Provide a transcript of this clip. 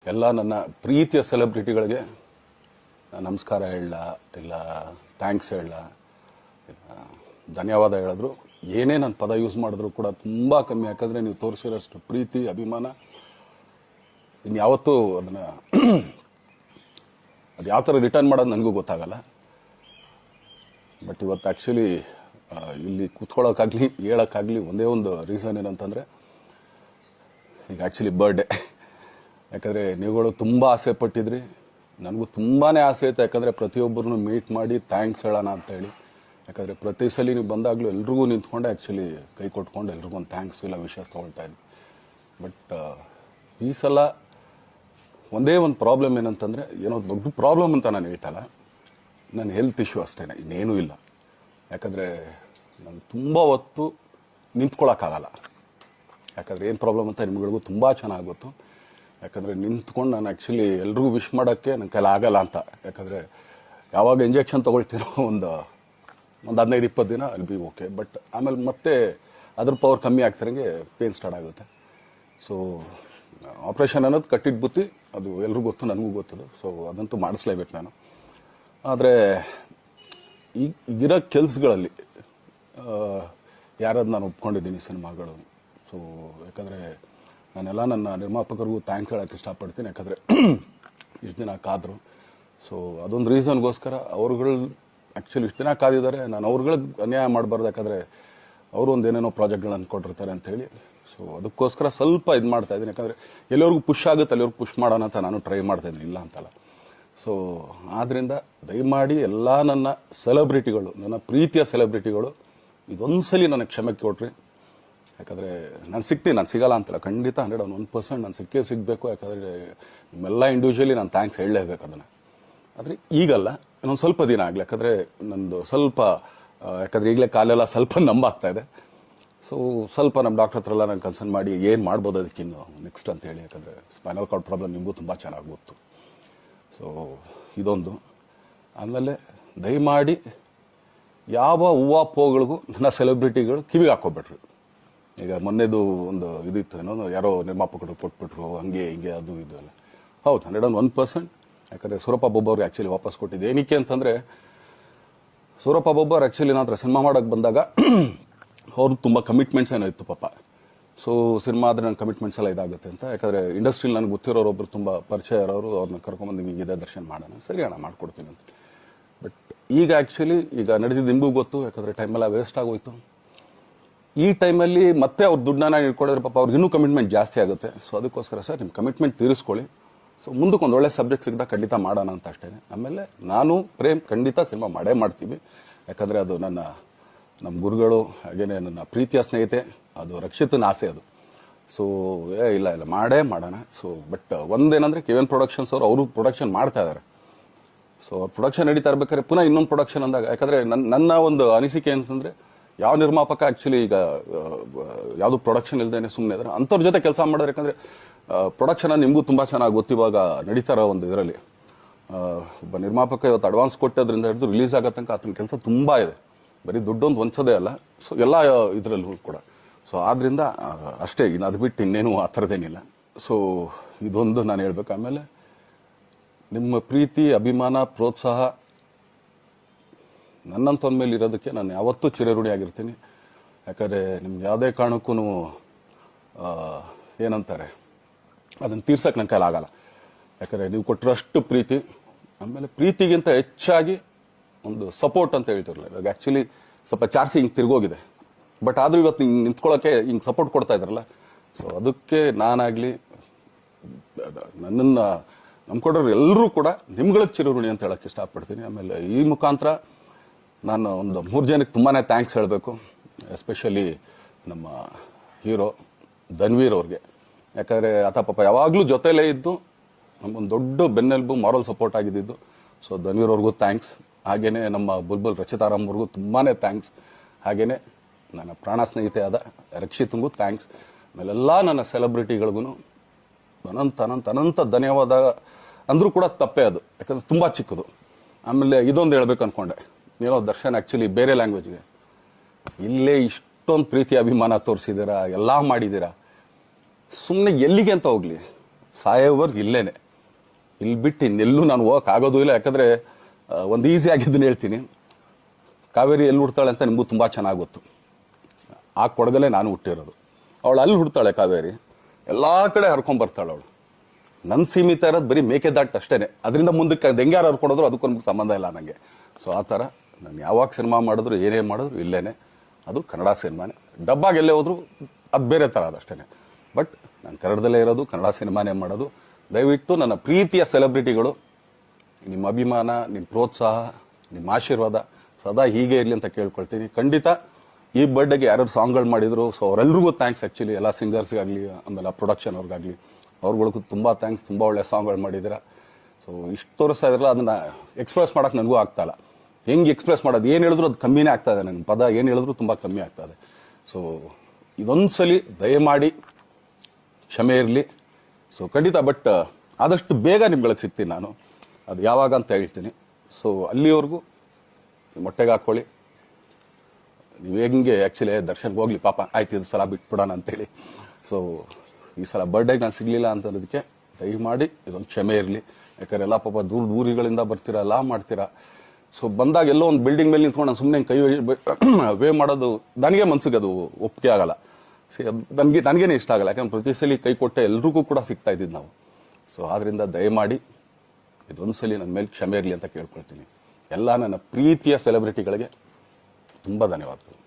ಎಲ್ಲ ನನ್ನ ಪ್ರೀತಿಯ ಸೆಲೆಬ್ರಿಟಿಗಳಿಗೆ ನಮಸ್ಕಾರ ಹೇಳ ಇಲ್ಲ ಥ್ಯಾಂಕ್ಸ್ ಹೇಳ ಧನ್ಯವಾದ ಹೇಳಿದ್ರು ಏನೇ ನನ್ನ ಪದ ಯೂಸ್ ಮಾಡಿದ್ರು ಕೂಡ ತುಂಬ ಕಮ್ಮಿ. ಯಾಕಂದರೆ ನೀವು ತೋರಿಸಿರೋಷ್ಟು ಪ್ರೀತಿ ಅಭಿಮಾನ ಇನ್ಯಾವತ್ತೂ ಅದನ್ನು ಅದು ಯಾವ ಥರ ರಿಟರ್ನ್ ಮಾಡೋದು ನನಗೂ ಗೊತ್ತಾಗಲ್ಲ. ಬಟ್ ಇವತ್ತು ಆ್ಯಕ್ಚುಲಿ ಇಲ್ಲಿ ಕೂತ್ಕೊಳ್ಳೋಕ್ಕಾಗಲಿ ಹೇಳೋಕ್ಕಾಗಲಿ ಒಂದೇ ಒಂದು ರೀಸನ್ ಏನಂತಂದರೆ ಈಗ ಆ್ಯಕ್ಚುಲಿ ಬರ್ಡೇ. ಯಾಕಂದರೆ ನೀವುಗಳು ತುಂಬ ಆಸೆ ಪಟ್ಟಿದ್ರಿ, ನನಗೂ ತುಂಬಾ ಆಸೆ ಇತ್ತು. ಯಾಕಂದರೆ ಪ್ರತಿಯೊಬ್ಬರನ್ನು ಮೀಟ್ ಮಾಡಿ ಥ್ಯಾಂಕ್ಸ್ ಹೇಳೋಣ ಅಂತೇಳಿ. ಯಾಕಂದರೆ ಪ್ರತಿ ಸಲ ನೀವು ಬಂದಾಗಲೂ ಎಲ್ರಿಗೂ ನಿಂತ್ಕೊಂಡೆ ಆ್ಯಕ್ಚುಲಿ ಕೈ ಕೊಟ್ಕೊಂಡು ಎಲ್ರಿಗೂ ಒಂದು ಥ್ಯಾಂಕ್ಸ್ ಇಲ್ಲ ವಿಷಸ್ ತೊಗೊಳ್ತಾ ಇದ್ವಿ. ಬಟ್ ಈ ಸಲ ಒಂದೇ ಒಂದು ಪ್ರಾಬ್ಲಮ್ ಏನಂತಂದರೆ, ಏನೋ ದೊಡ್ಡ ಪ್ರಾಬ್ಲಮ್ ಅಂತ ನಾನು ಹೇಳ್ತಲ್ಲ, ನನ್ನ ಹೆಲ್ತ್ ಇಶ್ಯೂ ಅಷ್ಟೇ, ಇನ್ನೇನೂ ಇಲ್ಲ. ಯಾಕಂದರೆ ನಾನು ತುಂಬ ಹೊತ್ತು ನಿಂತ್ಕೊಳ್ಳೋಕ್ಕಾಗಲ್ಲ. ಯಾಕಂದರೆ ಏನು ಪ್ರಾಬ್ಲಮ್ ಅಂತ ನಿಮ್ಗಳಿಗೂ ತುಂಬ ಚೆನ್ನಾಗಿ ಗೊತ್ತು. ಯಾಕಂದರೆ ನಿಂತ್ಕೊಂಡು ನಾನು ಆ್ಯಕ್ಚುಲಿ ಎಲ್ರಿಗೂ ವಿಶ್ ಮಾಡೋಕ್ಕೆ ನನ್ನ ಕೈಲಿ ಆಗಲ್ಲ ಅಂತ. ಯಾಕಂದರೆ ಯಾವಾಗ ಇಂಜೆಕ್ಷನ್ ತೊಗೊಳ್ತೀನೋ ಒಂದು 15-20 ದಿನ ಅಲ್ಲಿ ಬಿ ಓಕೆ. ಬಟ್ ಆಮೇಲೆ ಮತ್ತೆ ಅದ್ರ ಪವರ್ ಕಮ್ಮಿ ಆಗ್ತಿರಂಗೆ ಪೇನ್ ಸ್ಟಾರ್ಟ್ ಆಗುತ್ತೆ. ಸೊ ಆಪ್ರೇಷನ್ ಅನ್ನೋದು ಕಟ್ಟಿಟ್ಟು ಬುತ್ತಿ, ಅದು ಎಲ್ರಿಗೂ ಗೊತ್ತು, ನನಗೂ ಗೊತ್ತದು. ಸೊ ಅದಂತೂ ಮಾಡಿಸ್ಲೇಬೇಕು ನಾನು. ಆದರೆ ಈಗಿರೋ ಕೆಲಸಗಳಲ್ಲಿ ಯಾರಾದ್ರು ನಾನು ಒಪ್ಕೊಂಡಿದ್ದೀನಿ ಸಿನಿಮಾಗಳು. ಸೊ ಯಾಕಂದರೆ ನಾನೆಲ್ಲ ನನ್ನ ನಿರ್ಮಾಪಕರಿಗೂ ಥ್ಯಾಂಕ್ಸ್ ಹೇಳೋಕ್ಕೆ ಇಷ್ಟಪಡ್ತೀನಿ. ಯಾಕಂದರೆ ಇಷ್ಟು ದಿನ ಕಾದರು. ಸೊ ಅದೊಂದು ರೀಸನ್ಗೋಸ್ಕರ ಅವ್ರುಗಳು ಆ್ಯಕ್ಚುಲಿ ಇಷ್ಟು ದಿನ ಕಾದಿದ್ದಾರೆ. ನಾನು ಅವ್ರುಗಳಿಗೆ ಅನ್ಯಾಯ ಮಾಡಬಾರ್ದು. ಯಾಕಂದರೆ ಅವರು ಒಂದು ಏನೇನೋ ಪ್ರಾಜೆಕ್ಟ್ಗಳನ್ನು ಕೊಟ್ಟಿರ್ತಾರೆ ಅಂಥೇಳಿ. ಸೊ ಅದಕ್ಕೋಸ್ಕರ ಸ್ವಲ್ಪ ಇದು ಮಾಡ್ತಾಯಿದ್ದೀನಿ. ಯಾಕಂದರೆ ಎಲ್ಲಿವರೆಗೂ ಪುಷ್ ಆಗುತ್ತೆ ಅಲ್ಲಿವರೆಗೂ ಪುಷ್ ಮಾಡೋಣ ಅಂತ ನಾನು ಟ್ರೈ ಮಾಡ್ತಾಯಿದ್ದೀನಿ, ಇಲ್ಲ ಅಂತಲ್ಲ. ಸೊ ಆದ್ದರಿಂದ ದಯಮಾಡಿ ಎಲ್ಲ ನನ್ನ ಸೆಲೆಬ್ರಿಟಿಗಳು, ನನ್ನ ಪ್ರೀತಿಯ ಸೆಲೆಬ್ರಿಟಿಗಳು, ಇದೊಂದು ಸಲ ನನಗೆ ಕ್ಷಮೆ ಕೊಟ್ರಿ. ಯಾಕಂದರೆ ನಾನು ಸಿಗ್ತೀನಿ, ನಾನು ಸಿಗಲ್ಲ ಅಂತಲ್ಲ, ಖಂಡಿತ 101% ನಾನು ಸಿಕ್ಕೇ ಸಿಗಬೇಕು. ಯಾಕಂದರೆ ನಿಮ್ಮೆಲ್ಲ ಇಂಡಿವಿಜುವಲಿ ನಾನು ಥ್ಯಾಂಕ್ಸ್ ಹೇಳಲೇಬೇಕು ಅದನ್ನು. ಆದರೆ ಈಗಲ್ಲ, ಇನ್ನೊಂದು ಸ್ವಲ್ಪ ದಿನ ಆಗಲಿ. ಯಾಕಂದರೆ ನಂದು ಸ್ವಲ್ಪ ಯಾಕಂದರೆ ಈಗಲೇ ಕಾಲೆಲ್ಲ ಸ್ವಲ್ಪ ನಂಬಾಗ್ತಾ ಇದೆ. ಸೊ ಸ್ವಲ್ಪ ನಮ್ಮ ಡಾಕ್ಟರ್ ಹತ್ರ ಎಲ್ಲ ನಾನು ಕನ್ಸರ್ನ್ ಮಾಡಿ ಏನು ಮಾಡ್ಬೋದು ಅದಕ್ಕಿನ್ನು ನೆಕ್ಸ್ಟ್ ಅಂತೇಳಿ. ಯಾಕಂದರೆ ಸ್ಪೈನಲ್ ಕಾರ್ಡ್ ಪ್ರಾಬ್ಲಮ್ ನಿಮಗೂ ತುಂಬ ಚೆನ್ನಾಗಿ ಗೊತ್ತು. ಸೊ ಇದೊಂದು. ಆಮೇಲೆ ದಯಮಾಡಿ ಯಾವ ಹೂವಾಪೋಗಳಿಗೂ ನನ್ನ ಸೆಲೆಬ್ರಿಟಿಗಳು ಕಿವಿಗೆ ಹಾಕೋಬಿಟ್ರು. ಈಗ ಮೊನ್ನೆದು ಒಂದು ಇದಿತ್ತು, ಏನೋ ಯಾರೋ ನಿರ್ಮಾಪಕರು ಕೊಟ್ಬಿಟ್ರು, ಹಂಗೆ ಹಿಂಗೆ ಅದು ಇದು ಎಲ್ಲ. ಹೌದು, 101%. ಯಾಕಂದರೆ ಸೂರಪ್ಪ ಬೊಬ್ಬ ಅವ್ರಿಗೆ ಆ್ಯಕ್ಚುಲಿ ವಾಪಸ್ ಕೊಟ್ಟಿದ್ದು ಏನಕ್ಕೆ ಅಂತಂದರೆ, ಸೂರಪ್ಪ ಬೊಬ್ಬ ಅವ್ರು ಆ್ಯಕ್ಚುಲಿ ನಾನು ಹತ್ರ ಸಿನಿಮಾ ಮಾಡೋಕ್ಕೆ ಬಂದಾಗ ಅವ್ರು ತುಂಬ ಕಮಿಟ್ಮೆಂಟ್ಸ್ ಏನೋ ಇತ್ತು ಪಾಪ. ಸೊ ಸಿನಿಮಾ ಆದರೆ ನನ್ನ ಕಮಿಟ್ಮೆಂಟ್ಸ್ ಎಲ್ಲ ಇದಾಗುತ್ತೆ ಅಂತ. ಯಾಕಂದರೆ ಇಂಡಸ್ಟ್ರಿಲಿ ನನಗೆ ಗೊತ್ತಿರೋರೊಬ್ಬರು ತುಂಬ ಪರಿಚಯ ಇರೋರು, ಅವ್ರನ್ನ ಕರ್ಕೊಂಬಂದು ಹಿಂಗಿದೆ ದರ್ಶನ ಮಾಡೋಣ, ಸರಿ ಅಣ್ಣ ಮಾಡ್ಕೊಡ್ತೀನಿ ಅಂತ. ಬಟ್ ಈಗ ಆ್ಯಕ್ಚುಲಿ ಈಗ ನಡೆದಿದ್ದು ನಿಮಗೂ ಗೊತ್ತು. ಯಾಕಂದರೆ ಟೈಮೆಲ್ಲ ವೇಸ್ಟ್ ಆಗೋಯ್ತು. ಈ ಟೈಮಲ್ಲಿ ಮತ್ತೆ ಅವ್ರ ದುಡ್ಡನ್ನ ಇಟ್ಕೊಡಿದ್ರೆ ಪಾಪ ಅವ್ರಿಗೆ ಇನ್ನೂ ಕಮಿಟ್ಮೆಂಟ್ ಜಾಸ್ತಿ ಆಗುತ್ತೆ. ಸೊ ಅದಕ್ಕೋಸ್ಕರ ಸರ್ ನಿಮ್ಮ ಕಮಿಟ್ಮೆಂಟ್ ತೀರಿಸ್ಕೊಳ್ಳಿ. ಸೊ ಮುಂದಕ್ಕೆ ಒಂದು ಒಳ್ಳೆ ಸಬ್ಜೆಕ್ಟ್ ಸಿಗ್ದಾಗ ಖಂಡಿತ ಮಾಡೋಣ ಅಂತ ಅಷ್ಟೇ. ಆಮೇಲೆ ನಾನು ಪ್ರೇಮ್ ಖಂಡಿತ ಸಿನಿಮಾ ಮಾಡೇ ಮಾಡ್ತೀವಿ. ಯಾಕಂದರೆ ಅದು ನಮ್ಮ ಗುರುಗಳು, ಹಾಗೇನೆ ನನ್ನ ಪ್ರೀತಿಯ ಸ್ನೇಹಿತೆ, ಅದು ರಕ್ಷಿತನ ಆಸೆ ಅದು. ಸೊ ಇಲ್ಲ ಮಾಡೇ ಮಾಡೋಣ. ಸೊ ಬಟ್ ಒಂದೇನಂದರೆ KVN ಪ್ರೊಡಕ್ಷನ್ಸ್ ಅವರು ಪ್ರೊಡಕ್ಷನ್ ಮಾಡ್ತಾ ಇದ್ದಾರೆ. ಸೊ ಅವ್ರು ಪ್ರೊಡಕ್ಷನ್ ನಡೀತಾ ಇರ್ಬೇಕಾದ್ರೆ ಪುನಃ ಇನ್ನೊಂದು ಪ್ರೊಡಕ್ಷನ್ ಅಂದಾಗ, ಯಾಕಂದರೆ ನನ್ನ ಒಂದು ಅನಿಸಿಕೆ ಅಂತಂದರೆ, ಯಾವ ನಿರ್ಮಾಪಕ ಆ್ಯಕ್ಚುಲಿ ಈಗ ಯಾವುದು ಪ್ರೊಡಕ್ಷನ್ ಇಲ್ಲದೇನೆ ಸುಮ್ಮನೆ ಇದ್ದಾರೆ ಅಂಥವ್ರ ಜೊತೆ ಕೆಲಸ ಮಾಡೋರು. ಯಾಕಂದರೆ ಪ್ರೊಡಕ್ಷನ್ ನಿಮಗೂ ತುಂಬ ಚೆನ್ನಾಗಿ ಗೊತ್ತು. ಇವಾಗ ನಡೀತಾ ಇರೋ ಒಂದು ಇದರಲ್ಲಿ ಒಬ್ಬ ನಿರ್ಮಾಪಕ ಇವತ್ತು ಅಡ್ವಾನ್ಸ್ ಕೊಟ್ಟೋದ್ರಿಂದ ಹಿಡಿದು ರಿಲೀಸ್ ಆಗೋ ತನಕ ಆತನ ಕೆಲಸ ತುಂಬ ಇದೆ. ಬರೀ ದುಡ್ಡೊಂದು ಹೊಂಚೋದೇ ಅಲ್ಲ, ಸೊ ಎಲ್ಲ ಇದರಲ್ಲೂ ಕೂಡ. ಸೊ ಆದ್ದರಿಂದ ಅಷ್ಟೇ, ಇನ್ನು ಅದು ಬಿಟ್ಟು ಇನ್ನೇನು ಆ ಥರದ್ದೇನಿಲ್ಲ. ಸೊ ಇದೊಂದು ನಾನು ಹೇಳ್ಬೇಕು. ಆಮೇಲೆ ನಿಮ್ಮ ಪ್ರೀತಿ, ಅಭಿಮಾನ, ಪ್ರೋತ್ಸಾಹ ನನ್ನಂತೊಂದ ಮೇಲೆ ಇರೋದಕ್ಕೆ ನಾನು ಯಾವತ್ತೂ ಚಿರಋಣಿಯಾಗಿರ್ತೀನಿ. ಯಾಕಂದರೆ ನಿಮ್ಗೆ ಯಾವುದೇ ಕಾರಣಕ್ಕೂ ಏನಂತಾರೆ ಅದನ್ನು ತೀರ್ಸೋಕ್ಕೆ ನನ್ನ ಕೈಲಾಗಲ್ಲ. ಯಾಕಂದರೆ ನೀವು ಕೊಟ್ಟಿರೋಷ್ಟು ಪ್ರೀತಿ, ಆಮೇಲೆ ಪ್ರೀತಿಗಿಂತ ಹೆಚ್ಚಾಗಿ ಒಂದು ಸಪೋರ್ಟ್ ಅಂತ ಹೇಳ್ತಿರಲ್ಲ. ಇವಾಗ ಆ್ಯಕ್ಚುಲಿ ಸ್ವಲ್ಪ ಚಾರ್ಜ್ ಹಿಂಗೆ ತಿರುಗೋಗಿದೆ. ಬಟ್ ಆದರೂ ಇವತ್ತು ಹಿಂಗೆ ನಿಂತ್ಕೊಳ್ಳೋಕ್ಕೆ ಹಿಂಗೆ ಸಪೋರ್ಟ್ ಕೊಡ್ತಾ ಇದ್ದಾರಲ್ಲ. ಸೊ ಅದಕ್ಕೆ ನಾನಾಗಲಿ ನನ್ನನ್ನು ನಂಬ್ಕೊಡೋರು ಎಲ್ಲರೂ ಕೂಡ ನಿಮ್ಗಳಿಗೆ ಚಿರಋಣಿ ಅಂತ ಹೇಳೋಕ್ಕೆ ಇಷ್ಟಪಡ್ತೀನಿ. ಆಮೇಲೆ ಈ ಮುಖಾಂತರ ನಾನು ಒಂದು 3 ಜನಕ್ಕೆ ತುಂಬಾ ಥ್ಯಾಂಕ್ಸ್ ಹೇಳಬೇಕು. ಎಸ್ಪೆಷಲಿ ನಮ್ಮ ಹೀರೋ ಧನ್ವೀರ್ ಅವ್ರಿಗೆ. ಯಾಕಂದರೆ ಆತ ಪಾಪ ಯಾವಾಗಲೂ ಜೊತೆಲೇ ಇದ್ದು ನಮ್ಮೊಂದು ದೊಡ್ಡ ಬೆನ್ನೆಲುಬು, ಮಾರಲ್ ಸಪೋರ್ಟ್ ಆಗಿದ್ದು. ಸೊ ಧನ್ವೀರ್ ಅವ್ರಿಗೂ ಥ್ಯಾಂಕ್ಸ್. ಹಾಗೆಯೇ ನಮ್ಮ ಬುಲ್ಬುಲ್ ರಚಿತಾರಾಮ್ ಅವ್ರಿಗೂ ತುಂಬಾ ಥ್ಯಾಂಕ್ಸ್. ಹಾಗೆಯೇ ನನ್ನ ಪ್ರಾಣ ಸ್ನೇಹಿತೆ ಆದ ರಕ್ಷಿತಂಗೂ ಥ್ಯಾಂಕ್ಸ್. ಆಮೇಲೆಲ್ಲ ನನ್ನ ಸೆಲೆಬ್ರಿಟಿಗಳಿಗೂ ಅನಂತ ಧನ್ಯವಾದ ಅಂದರೂ ಕೂಡ ತಪ್ಪೇ ಅದು. ಯಾಕಂದರೆ ತುಂಬ ಚಿಕ್ಕದು. ಆಮೇಲೆ ಇದೊಂದು ಹೇಳ್ಬೇಕು ಅಂದ್ಕೊಂಡೆ, ಏನೋ ದರ್ಶನ್ ಆ್ಯಕ್ಚುಲಿ ಬೇರೆ ಲ್ಯಾಂಗ್ವೇಜ್ಗೆ ಇಲ್ಲೇ ಇಷ್ಟೊಂದು ಪ್ರೀತಿ ಅಭಿಮಾನ ತೋರಿಸಿದ್ದೀರಾ, ಎಲ್ಲ ಮಾಡಿದ್ದೀರಾ, ಸುಮ್ಮನೆ ಎಲ್ಲಿಗೆ ಅಂತ ಹೋಗಲಿ. ಸಾಯೋವರೆಗೂ ಇಲ್ಲೇನೆ, ಇಲ್ಲಿ ಬಿಟ್ಟು ಇನ್ನೆಲ್ಲೂ ನಾನು ಹೋಗೋಕ್ಕಾಗೋದು ಇಲ್ಲ. ಯಾಕಂದರೆ ಒಂದು ಈಸಿ ಆಗಿದ್ದನ್ನು ಹೇಳ್ತೀನಿ, ಕಾವೇರಿ ಎಲ್ಲಿ ಹುಡ್ತಾಳೆ ಅಂತ ನಿಮಗೂ ತುಂಬ ಚೆನ್ನಾಗಿ ಗೊತ್ತು. ಆ ಕೊಡಗಲ್ಲೇ ನಾನು ಹುಟ್ಟಿರೋದು. ಅವಳು ಅಲ್ಲಿ ಹುಡ್ತಾಳೆ ಕಾವೇರಿ, ಎಲ್ಲ ಕಡೆ ಹರ್ಕೊಂಡ್ಬರ್ತಾಳೆ ಅವಳು. ನನ್ನ ಸೀಮಿತ ಇರೋದು ಬರೀ ಮೇಕೆದಾಟು ಅಷ್ಟೇ, ಅದರಿಂದ ಮುಂದಕ್ಕೆ ಅದು ಹೆಂಗ್ಯಾರು ಹರ್ಕೊಡೋದ್ರು ಅದಕ್ಕೂ ನಮ್ಗೆ ಸಂಬಂಧ ಇಲ್ಲ ನನಗೆ. ಸೊ ಆ ಥರ ನಾನು ಯಾವಾಗ ಸಿನಿಮಾ ಮಾಡಿದ್ರು ಏನೇ ಮಾಡಿದ್ರು ಇಲ್ಲೇನೆ, ಅದು ಕನ್ನಡ ಸಿನಿಮಾನೇ. ಡಬ್ಬಾಗಿ ಎಲ್ಲೇ ಹೋದ್ರು ಅದು ಬೇರೆ ಥರ ಅದಷ್ಟೇ. ಬಟ್ ನಾನು ಕನ್ನಡದಲ್ಲೇ ಇರೋದು, ಕನ್ನಡ ಸಿನಿಮಾನೇ ಮಾಡೋದು. ದಯವಿಟ್ಟು ನನ್ನ ಪ್ರೀತಿಯ ಸೆಲೆಬ್ರಿಟಿಗಳು, ನಿಮ್ಮ ಅಭಿಮಾನ, ನಿಮ್ಮ ಪ್ರೋತ್ಸಾಹ, ನಿಮ್ಮ ಆಶೀರ್ವಾದ ಸದಾ ಹೀಗೆ ಇರಲಿ ಅಂತ ಕೇಳ್ಕೊಳ್ತೀನಿ. ಖಂಡಿತ ಈ ಬರ್ಡೇಗೆ ಯಾರ್ಯಾರು ಸಾಂಗ್ಗಳು ಮಾಡಿದ್ರು, ಸೊ ಅವರೆಲ್ರಿಗೂ ಥ್ಯಾಂಕ್ಸ್. ಆ್ಯಕ್ಚುಲಿ ಎಲ್ಲ ಸಿಂಗರ್ಸ್ಗಾಗಲಿ, ಆಮೇಲೆ ಪ್ರೊಡಕ್ಷನ್ ಅವ್ರಿಗಾಗಲಿ, ಅವ್ರುಗಳಿಗೂ ತುಂಬ ಥ್ಯಾಂಕ್ಸ್. ತುಂಬ ಒಳ್ಳೆ ಸಾಂಗ್ಗಳು ಮಾಡಿದ್ದೀರ. ಸೊ ಇಷ್ಟು ತೋರಿಸ್ತಾ ಇದ್ರಲ್ಲ, ಅದನ್ನು ಎಕ್ಸ್ಪ್ರೆಸ್ ಮಾಡೋಕೆ ನನಗೂ ಆಗ್ತಾಯಿಲ್ಲ. ಹೆಂಗೆ ಎಕ್ಸ್ಪ್ರೆಸ್ ಮಾಡೋದು, ಏನು ಹೇಳಿದ್ರು ಅದು ಕಮ್ಮಿನೇ ಆಗ್ತಾಯಿದೆ. ನನ್ನ ಪದ ಏನು ಹೇಳಿದ್ರು ತುಂಬ ಕಮ್ಮಿ ಆಗ್ತಾಯಿದೆ. ಸೊ ಇದೊಂದು ಸಲ ದಯಮಾಡಿ ಕ್ಷಮೆ ಇರಲಿ. ಸೊ ಖಂಡಿತ, ಬಟ್ ಆದಷ್ಟು ಬೇಗ ನಿಮ್ಗಳಿಗೆ ಸಿಗ್ತೀನಿ ನಾನು, ಅದು ಯಾವಾಗ ಅಂತ ಹೇಳ್ತೀನಿ. ಸೊ ಅಲ್ಲಿವರೆಗೂ ಮೊಟ್ಟೆಗೆ ಹಾಕ್ಕೊಳ್ಳಿ. ನೀವು ಹೆಂಗೆ ಆ್ಯಕ್ಚುಲಿ ದರ್ಶನ್ಗೆ ಹೋಗ್ಲಿ ಪಾಪ, ಆಯ್ತು ಇದು ಸಲ ಬಿಟ್ಬಿಡೋಣ ಅಂತೇಳಿ. ಸೊ ಈ ಸಲ ಬರ್ಡೇಗೆ ನಾನು ಸಿಗಲಿಲ್ಲ ಅಂತನ್ನೋದಕ್ಕೆ ದಯಮಾಡಿ ಇದೊಂದು ಕ್ಷಮೆ ಇರಲಿ. ಯಾಕಂದ್ರೆ ಎಲ್ಲ ಪಾಪ ಊರುಗಳಿಂದ ಬರ್ತೀರಾ, ಎಲ್ಲ ಮಾಡ್ತೀರಾ. ಸೊ ಬಂದಾಗ ಎಲ್ಲೋ ಒಂದು ಬಿಲ್ಡಿಂಗ್ ಮೇಲೆ ನಿಂತ್ಕೊಂಡು ನಾನು ಸುಮ್ಮನೆ ಕೈ ವೇ ಮಾಡೋದು ನನಗೆ ಮನ್ಸಿಗೆ ಅದು ಒಪ್ಪಿಗೆ ಆಗಲ್ಲ. ನನಗೇನೆ ಇಷ್ಟ ಆಗಲ್ಲ. ಯಾಕಂದ್ರೆ ಪ್ರತಿ ಸಲ ಕೈ ಕೊಟ್ಟೆ ಎಲ್ರಿಗೂ ಕೂಡ ಸಿಗ್ತಾ ಇದ್ದಿದ್ದು ನಾವು. ಸೊ ಆದ್ದರಿಂದ ದಯಮಾಡಿ ಇದೊಂದು ಸಲ ನನ್ನ ಮೇಲೆ ಕ್ಷಮೆ ಇರಲಿ ಅಂತ ಕೇಳ್ಕೊಳ್ತೀನಿ. ಎಲ್ಲ ನನ್ನ ಪ್ರೀತಿಯ ಸೆಲೆಬ್ರಿಟಿಗಳಿಗೆ ತುಂಬ ಧನ್ಯವಾದಗಳು.